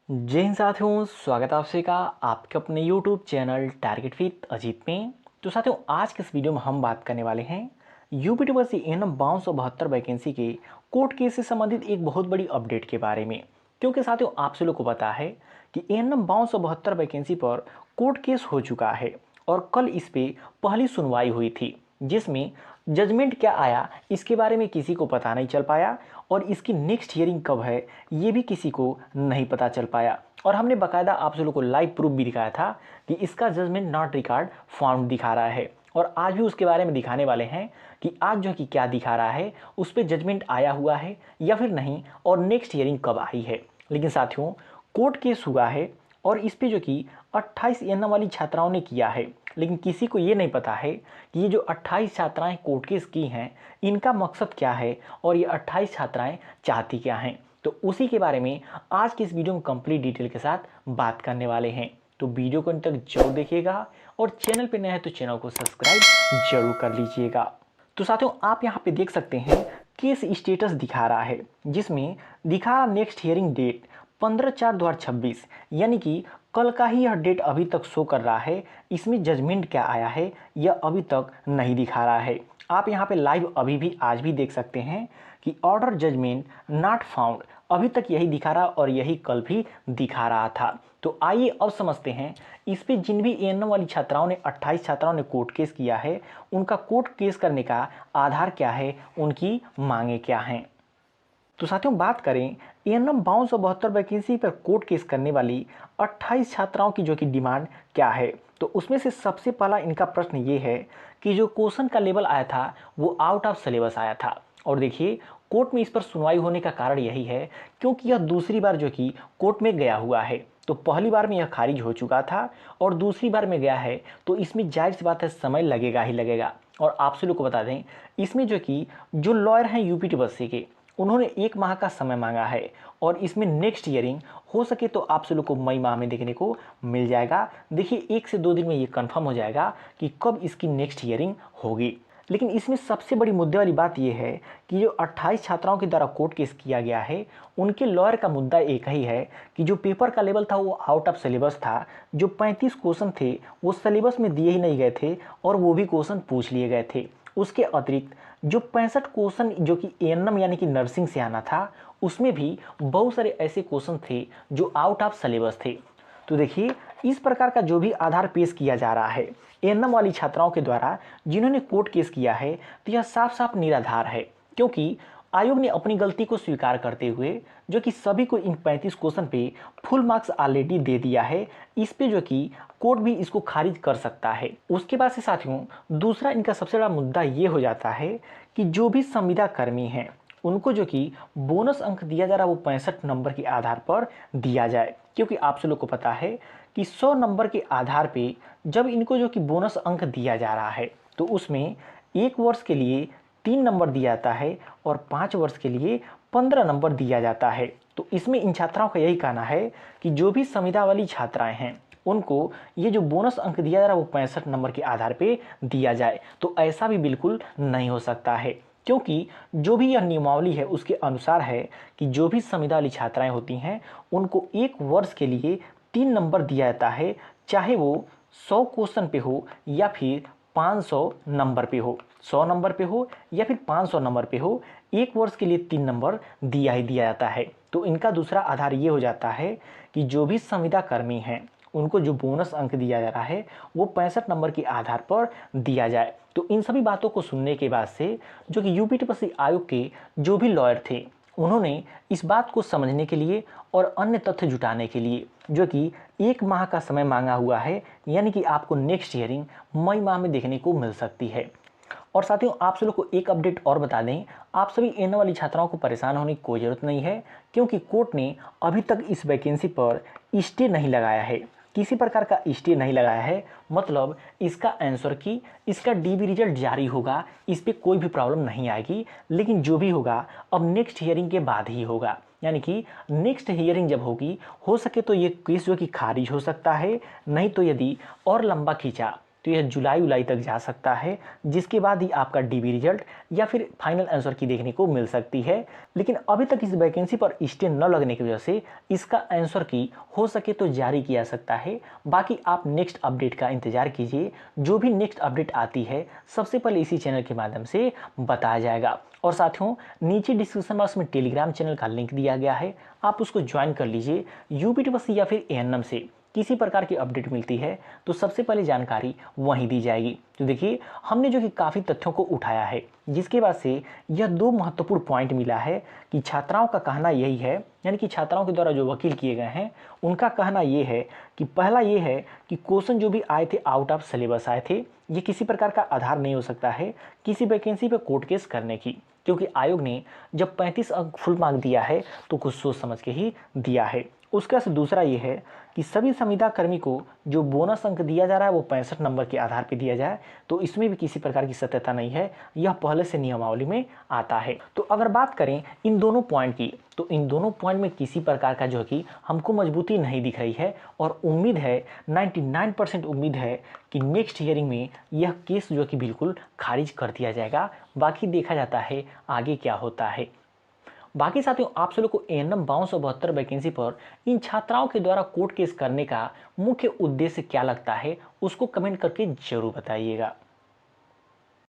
जय हिंद साथियों, स्वागत है आपसे का आपके अपने YouTube channel target with Ajit में। तो साथियों, आज के इस वीडियो में हम बात करने वाले हैं यूपी यूनिवर्सिटी एएनएम 5272 वैकेंसी के कोर्ट केस से संबंधित एक बहुत बड़ी अपडेट के बारे में। क्योंकि साथियों, आप सभी लोग को पता है कि एएनएम 5272 वैकेंसी पर कोर्ट केस हो चुका है और कल इस पे पहली सुनवाई हुई थी, जिसमें जजमेंट क्या आया इसके बारे में किसी को पता नहीं चल पाया और इसकी नेक्स्ट हियरिंग कब है ये भी किसी को नहीं पता चल पाया। और हमने बाकायदा आप लोगों को लाइव प्रूफ भी दिखाया था कि इसका जजमेंट नॉट रिकॉर्ड फाउंड दिखा रहा है और आज भी उसके बारे में दिखाने वाले हैं कि आज जो कि क्या दिखा रहा है, उस पर जजमेंट आया हुआ है या फिर नहीं और नेक्स्ट हियरिंग कब आई है। लेकिन साथियों, कोर्ट केस हुआ है और इस पे जो कि 28 एएनएम वाली छात्राओं ने किया है, लेकिन किसी को ये नहीं पता है कि ये जो 28 छात्राएं कोर्ट केस की हैं इनका मकसद क्या है और ये 28 छात्राएं चाहती क्या हैं। तो उसी के बारे में आज की इस वीडियो में कंप्लीट डिटेल के साथ बात करने वाले हैं। तो वीडियो को अंत तक जरूर देखिएगा और चैनल पे नए हैं तो चैनल को सब्सक्राइब जरूर कर लीजिएगा। तो साथियों, आप यहाँ पे देख सकते हैं केस स्टेटस दिखा रहा है, जिसमें दिखा रहा नेक्स्ट हियरिंग डेट 15/4/2026, यानी कि कल का ही यह डेट अभी तक शो कर रहा है। इसमें जजमेंट क्या आया है यह अभी तक नहीं दिखा रहा है। आप यहाँ पे लाइव अभी भी आज भी देख सकते हैं कि ऑर्डर जजमेंट नॉट फाउंड अभी तक यही दिखा रहा और यही कल भी दिखा रहा था। तो आइए अब समझते हैं इस पे जिन भी एएनएम वाली छात्राओं ने 28 छात्राओं ने कोर्ट केस किया है, उनका कोर्ट केस करने का आधार क्या है, उनकी मांगे क्या हैं। तो साथियों, बात करें एएनएम 5272 वैकेंसी पर कोर्ट केस करने वाली 28 छात्राओं की जो कि डिमांड क्या है, तो उसमें से सबसे पहला इनका प्रश्न ये है कि जो क्वेश्चन का लेवल आया था वो आउट ऑफ सिलेबस आया था। और देखिए, कोर्ट में इस पर सुनवाई होने का कारण यही है क्योंकि यह दूसरी बार जो कि कोर्ट में गया हुआ है। तो पहली बार में यह खारिज हो चुका था और दूसरी बार में गया है, तो इसमें जाहिर सी बात है समय लगेगा ही लगेगा। और आप सभी लोग को बता दें, इसमें जो कि जो लॉयर हैं यूपी यूनिवर्सिटी के, उन्होंने 1 माह का समय मांगा है और इसमें नेक्स्ट हियरिंग हो सके तो आप सभी लोग को मई माह में देखने को मिल जाएगा। देखिए, 1 से 2 दिन में ये कंफर्म हो जाएगा कि कब इसकी नेक्स्ट हियरिंग होगी। लेकिन इसमें सबसे बड़ी मुद्दे वाली बात यह है कि जो 28 छात्राओं के द्वारा कोर्ट केस किया गया है, उनके लॉयर का मुद्दा एक ही है कि जो पेपर का लेवल था वो आउट ऑफ सिलेबस था। जो 35 क्वेश्चन थे वो सिलेबस में दिए ही नहीं गए थे और वो भी क्वेश्चन पूछ लिए गए थे। उसके अतिरिक्त जो 65 क्वेश्चन जो कि एएनएम यानी कि नर्सिंग से आना था, उसमें भी बहुत सारे ऐसे क्वेश्चन थे जो आउट ऑफ सिलेबस थे। तो देखिए, इस प्रकार का जो भी आधार पेश किया जा रहा है एएनएम वाली छात्राओं के द्वारा जिन्होंने कोर्ट केस किया है, तो यह साफ साफ निराधार है। क्योंकि आयोग ने अपनी गलती को स्वीकार करते हुए जो कि सभी को इन 35 क्वेश्चन पे फुल मार्क्स ऑलरेडी दे दिया है। इस पे जो कि कोर्ट भी इसको खारिज कर सकता है। उसके बाद से साथियों, दूसरा इनका सबसे बड़ा मुद्दा ये हो जाता है कि जो भी संविदा कर्मी हैं उनको जो कि बोनस अंक दिया जा रहा है वो 65 नंबर के आधार पर दिया जाए। क्योंकि आप सब लोग को पता है कि 100 नंबर के आधार पे जब इनको जो कि बोनस अंक दिया जा रहा है, तो उसमें 1 वर्ष के लिए 3 नंबर दिया जाता है और 5 वर्ष के लिए 15 नंबर दिया जाता है। तो इसमें इन छात्राओं का यही कहना है कि जो भी संविदा वाली छात्राएं हैं उनको ये जो बोनस अंक दिया जा रहा है वो 65 नंबर के आधार पे दिया जाए। तो ऐसा भी बिल्कुल नहीं हो सकता है, क्योंकि जो भी यह नियमावली है उसके अनुसार है कि जो भी संविदा वाली छात्राएं होती हैं उनको 1 वर्ष के लिए 3 नंबर दिया जाता है, चाहे वो 100 क्वेश्चन पे हो या फिर 500 नंबर पे हो, 100 नंबर पे हो या फिर 500 नंबर पे हो, 1 वर्ष के लिए 3 नंबर दिया ही दिया जाता है। तो इनका दूसरा आधार ये हो जाता है कि जो भी संविदा कर्मी हैं उनको जो बोनस अंक दिया जा रहा है वो 65 नंबर के आधार पर दिया जाए। तो इन सभी बातों को सुनने के बाद से जो कि यूपी यूनिवर्सिटी आयोग के जो भी लॉयर थे, उन्होंने इस बात को समझने के लिए और अन्य तथ्य जुटाने के लिए जो कि 1 माह का समय मांगा हुआ है, यानी कि आपको नेक्स्ट हियरिंग मई माह में देखने को मिल सकती है। और साथियों, आप सभी को एक अपडेट और बता दें, आप सभी एएनएम वाली छात्राओं को परेशान होने की कोई ज़रूरत नहीं है, क्योंकि कोर्ट ने अभी तक इस वैकेंसी पर स्टे नहीं लगाया है, किसी प्रकार का स्टे नहीं लगाया है। मतलब इसका आंसर की इसका डीबी रिजल्ट जारी होगा, इस पर कोई भी प्रॉब्लम नहीं आएगी। लेकिन जो भी होगा अब नेक्स्ट हियरिंग के बाद ही होगा, यानी कि नेक्स्ट हियरिंग जब होगी, हो सके तो ये केस जो कि खारिज हो सकता है, नहीं तो यदि और लंबा खींचा तो यह जुलाई उलाई तक जा सकता है, जिसके बाद ही आपका डीबी रिजल्ट या फिर फाइनल आंसर की देखने को मिल सकती है। लेकिन अभी तक इस वैकेंसी पर स्टे न लगने की वजह से इसका आंसर की हो सके तो जारी किया सकता है। बाकी आप नेक्स्ट अपडेट का इंतजार कीजिए, जो भी नेक्स्ट अपडेट आती है सबसे पहले इसी चैनल के माध्यम से बताया जाएगा। और साथियों, नीचे डिस्क्रिप्शन बॉक्स में टेलीग्राम चैनल का लिंक दिया गया है, आप उसको ज्वाइन कर लीजिए। यूपीटीपीएससी या फिर एएनएम से किसी प्रकार की अपडेट मिलती है तो सबसे पहले जानकारी वहीं दी जाएगी। तो देखिए, हमने जो कि काफ़ी तथ्यों को उठाया है, जिसके बाद से यह दो महत्वपूर्ण पॉइंट मिला है कि छात्राओं का कहना यही है, यानी कि छात्राओं के द्वारा जो वकील किए गए हैं उनका कहना ये है कि पहला ये है कि क्वेश्चन जो भी आए थे आउट ऑफ सिलेबस आए थे, ये किसी प्रकार का आधार नहीं हो सकता है किसी वैकेंसी पर कोर्ट केस करने की, क्योंकि आयोग ने जब 35 अंक फुल मार्क दिया है तो कुछ सोच समझ के ही दिया है। उसका से दूसरा ये है कि सभी संविदा कर्मी को जो बोनस अंक दिया जा रहा है वो 65 नंबर के आधार पर दिया जाए, तो इसमें भी किसी प्रकार की सत्यता नहीं है, यह पहले से नियमावली में आता है। तो अगर बात करें इन दोनों पॉइंट की, तो इन दोनों पॉइंट में किसी प्रकार का जो है कि हमको मजबूती नहीं दिख रही है, और उम्मीद है 99% उम्मीद है कि नेक्स्ट हियरिंग में यह केस जो कि बिल्कुल खारिज कर दिया जाएगा। बाकी देखा जाता है आगे क्या होता है। बाकी साथियों, आप सभी को एएनएम 5272 वैकेंसी पर इन छात्राओं के द्वारा कोर्ट केस करने का मुख्य उद्देश्य क्या लगता है, उसको कमेंट करके जरूर बताइएगा।